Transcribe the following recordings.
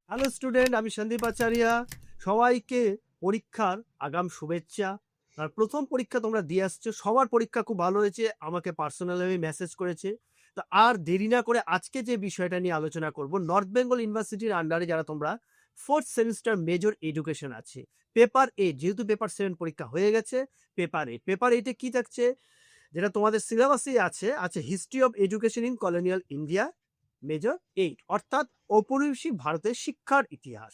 Hello student, আমি সন্দীপ আচারিয়া। সবাইকে পরীক্ষার আগাম শুভেচ্ছা। আর প্রথম পরীক্ষা তোমরা দিয়ে আসছো, সবার পরীক্ষা খুব ভালো হয়েছে, আমাকে পার্সোনালি মেসেজ করেছে। তো আর দেরি না করে আজকে যে বিষয়টা নিয়ে আলোচনা করব, নর্থ বেঙ্গল ইউনিভার্সিটির আন্ডারে যারা তোমরা ফোর্থ সেমিস্টার মেজর এডুকেশন আছে, পেপার এ, যেহেতু পেপার 7 পরীক্ষা হয়ে গেছে, পেপার এইটে কি থাকছে, যেটা তোমাদের সিলেবাসেই আছে history of education in colonial India major 8, অর্থাৎ ঔপনিবেশিক ভারতের শিক্ষার ইতিহাস।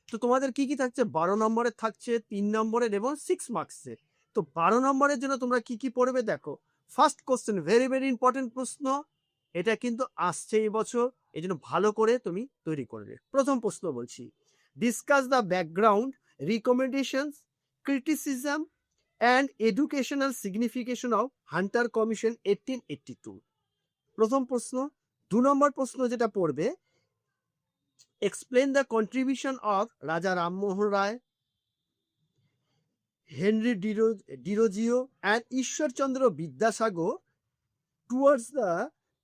তো তোমাদের কি কি থাকছে, 12 নম্বরের থাকছে, 3 নম্বরের এবং 6 মার্কসের। তো 12 নম্বরের জন্য তোমরা কি কি পড়বে দেখো। First question, very very important প্রশ্ন, এটা কিন্তু আসছে এই বছর, এই জন্য ভালো করে তুমি তৈরি করবে। প্রথম প্রশ্ন বলছি, discuss the background, recommendations, criticism and educational signification of Hunter commission 1882। প্রথম প্রশ্ন। 2 নম্বর প্রশ্ন যেটা পড়বে, explain the contribution of Raja Rammohan Roy, Henry Derozio and Ishwarchandra Vidyasagar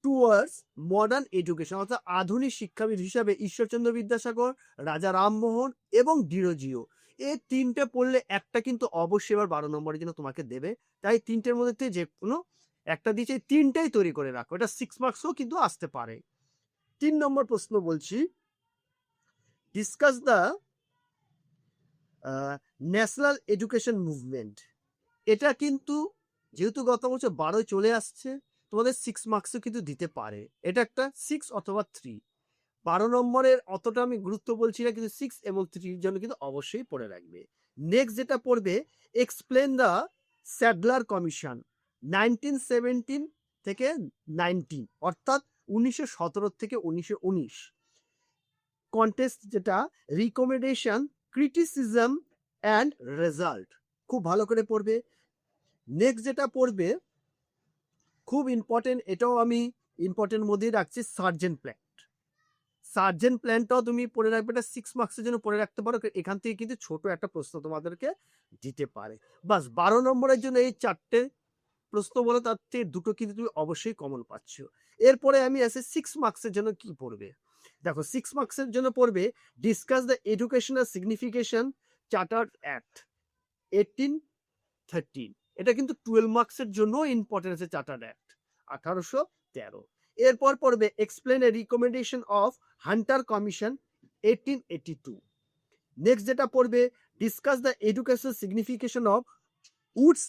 towards modern education, অর্থাৎ আধুনিক শিক্ষাবিদ হিসাবে ঈশ্বরচন্দ্র বিদ্যাসাগর, রাজা রামমোহন এবং ডিরোজিও, এই তিনটে পড়লে একটা কিন্তু অবশ্যই এবার 12 নম্বরের জন্য তোমাকে দেবে। তাই তিনটের মধ্যে যে কোনো একটা দিয়েছে, তিনটেই তৈরি করে রাখো, এটা 6 মার্কসও কিন্তু আসতে পারে। 3 নম্বর প্রশ্ন বলছি, discuss the national education movement. এটা কিন্তু যেহেতু গত বছর 12 চলে আসছে, তোমাদের 6 মার্কসও কিন্তু দিতে পারে। এটা একটা 6 অথবা 3। 12 নম্বরের অতটা আমি গুরুত্ব বলছি না, কিন্তু 6 এবং 3 জন্য কিন্তু অবশ্যই পড়ে রাখবে। নেক্সট যেটা পড়বে, এক্সপ্লেন দ্য স্যাডলার কমিশন 1917 থেকে 19, অর্থাৎ 1917 থেকে 1919। কন্টেস্ট যেটা, রিকমেন্ডেশন, ক্রিটিসিজম অ্যান্ড রেজাল্ট, খুব ভালো করে পড়বে। নেক্সট যেটা পড়বে, খুব ইম্পর্টেন্ট, এটাও আমি ইম্পর্টেন্ট মধ্যেই রাখছি, সার্জেন্ট প্ল্যান। সার্জেন্ট প্ল্যানটাও তুমি পড়ে রাখবে, এটা 6 মার্কসের জন্য পড়ে রাখতে পারো, এখান থেকে কিন্তু ছোট একটা প্রশ্ন তোমাদেরকে দিতে পারে। বাস 12 নম্বরের জন্য এই 4টে প্রশ্ন বলে, তার থেকে দুটো কিন্তু তুমি অবশ্যই কমন পাচ্ছ। এরপরে আমি আসি 6 মার্কসের জন্য কি পড়বে। দেখো 6 মার্কসের জন্য পড়বে, discuss the educational signification charter act 1813। এটা কিন্তু 12 মার্কসের জন্য ইম্পর্টেন্ট আছে, চার্টার অ্যাক্ট 1813। এরপর পড়বে, explain a recommendation of Hunter commission 1882। Next যেটা পড়বে, discuss the educational signification of Wood's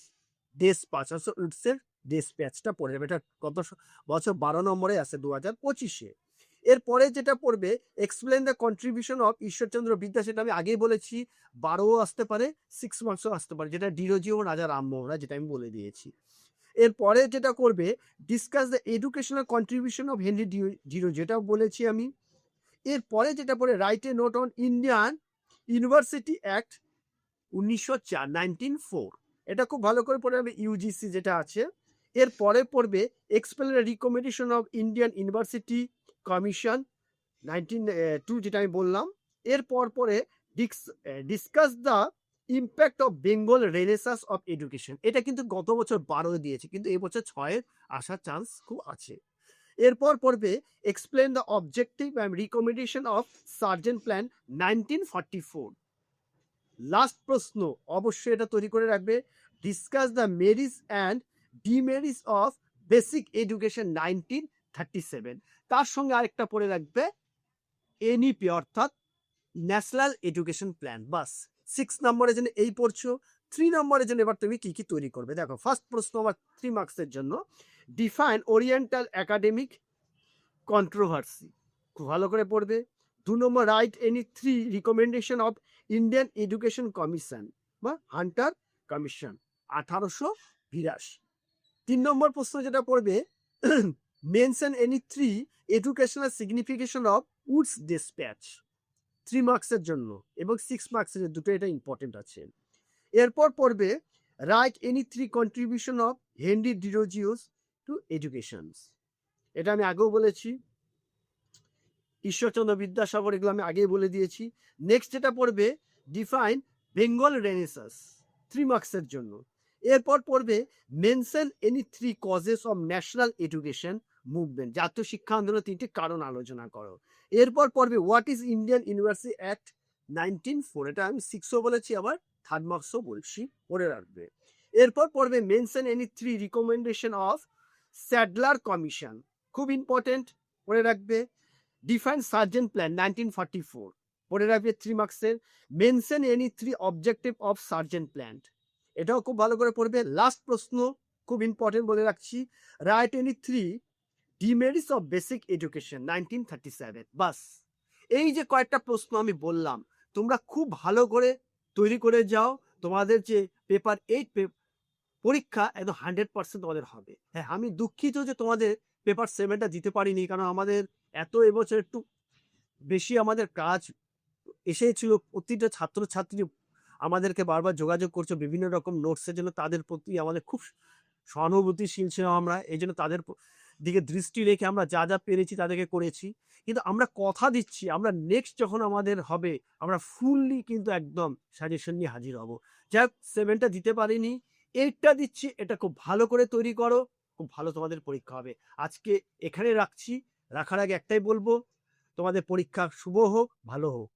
despatch, উডসের ডেসপ্যাচটা পড়ে যাবে, এটা গত বছর 12 নম্বরে আছে 2025-এ। এরপরে যেটা পড়বে, explain the contribution of Ishwarchandra বিদ্যা, সেটা আমি আগেই বলেছি, 12ও আসতে পারে, 6 মার্কসও আসতে পারে, যেটা ডিরোজিও রাজা রামমোহন রায়, যেটা আমি বলে দিয়েছি। এরপরে যেটা করবে, discuss the educational contribution of Henry Derozio, যেটাও বলেছি আমি। এরপরে যেটা পড়ে, write a note on Indian university act 1904, 1904, এটা খুব ভালো করে পড়ে হবে, ইউজিসি যেটা আছে। এরপরে পড়বে, explain recommendation of Indian university commission 1902, যেটা আমি বললাম। এরপর পরে discuss the impact of Bengal Renaissance of education, এটা কিন্তু গত বছর 12 দিয়েছে, কিন্তু এবছর 6 আসার চান্স খুব আছে। এরপর পড়বে, explain the objective and recommendation of sergeant plan 1944। Last প্রশ্ন, অবশ্যই এটা তৈরি করে রাখবে, discuss the merits and demerits of basic education 1937। তার সঙ্গে আরেকটা পড়ে রাখবে, এনইপি, অর্থাৎ ন্যাশনাল এডুকেশন প্ল্যান। বাস 6 নম্বরের জন্য এই পড়ছো। 3 নম্বরের জন্য এবার তুমি কি কি তৈরি করবে দেখো। ফার্স্ট প্রশ্ন আমার 3 মার্কসের জন্য, ডিফাইন ওরিয়েন্টাল একাডেমিক কন্ট্রোভার্সি, খুব ভালো করে পড়বে। 2 নম্বর, write any 3 recommendation of Indian education commission বা হান্টার কমিশন 1882। 3 নম্বর প্রশ্ন যেটা পড়বে, mention any 3 educational signification of Wood's despatch, 3 মার্কসের জন্য এবং 6 মার্কসের দুটো, এটা ইম্পর্টেন্ট আছে। এরপর পড়বে, write any 3 contribution of Henry Derozio's to education, এটা আমি আগেও বলেছি। ঈশ্বরচন্দ্র বিদ্যাসাগর, এগুলো আমি আগেই বলে দিয়েছি। নেক্সট যেটা পড়বে, ডিফাইন বেঙ্গল রেনেসাস, 3 মার্কসের জন্য। এরপর পড়বে, mention any 3 causes of national education movement, জাতীয় শিক্ষা আন্দোলনের 3টি কারণ আলোচনা করো। এরপর পড়বে what is Indian university act 1904, এটা আমি 6ও বলেছি, আবার 3rd মার্কসও বলছি, পড়ে রাখবে। এরপর পড়বে mention any 3 recommendation of Sadler commission, খুব ইম্পর্টেন্ট, পড়ে রাখবে। ডিফাইন সার্জেন্ট প্ল্যান 1944, পড়ে রাখবে 3 মার্কসের। Mention any 3 objective of sergeant plan, এটাও খুব ভালো করে পড়বে। লাস্ট প্রশ্ন খুব ইম্পর্টেন্ট বলে রাখছি, right any 3 demerits of basic education 1937। বাস, এই যে কয়েকটা প্রশ্ন আমি বললাম, তোমরা খুব ভালো করে তৈরি করে যাও। তোমাদের যে পেপার 8 পরীক্ষা একদম 100% তোমাদের হবে। হ্যাঁ, আমি দুঃখিত যে তোমাদের পেপার 7টা দিতে পারিনি, কারণ আমাদের এত এবছর একটু বেশি আমাদের কাজ এসেছিল। প্রতিটা ছাত্রছাত্রী আমাদেরকে বারবার যোগাযোগ করছে বিভিন্ন রকম নোটসের জন্য, তাদের প্রতি আমাদের খুব সহানুভূতিশীল ছিলাম আমরা, এই জন্য তাদের দিকে দৃষ্টি রেখে আমরা যা যা পেরেছি তাদেরকে করেছি। কিন্তু আমরা কথা দিচ্ছি, আমরা নেক্সট যখন আমাদের হবে, আমরা ফুললি কিন্তু একদম সাজেশন নিয়ে হাজির হব। যাই হোক, 7টা দিতে পারিনি, 8টা দিচ্ছি, এটা খুব ভালো করে তৈরি করো, খুব ভালো তোমাদের পরীক্ষা হবে। আজকে এখানে রাখছি, রাখার আগে একটাই বলবো, তোমাদের পরীক্ষা শুভ হোক, ভালো হোক।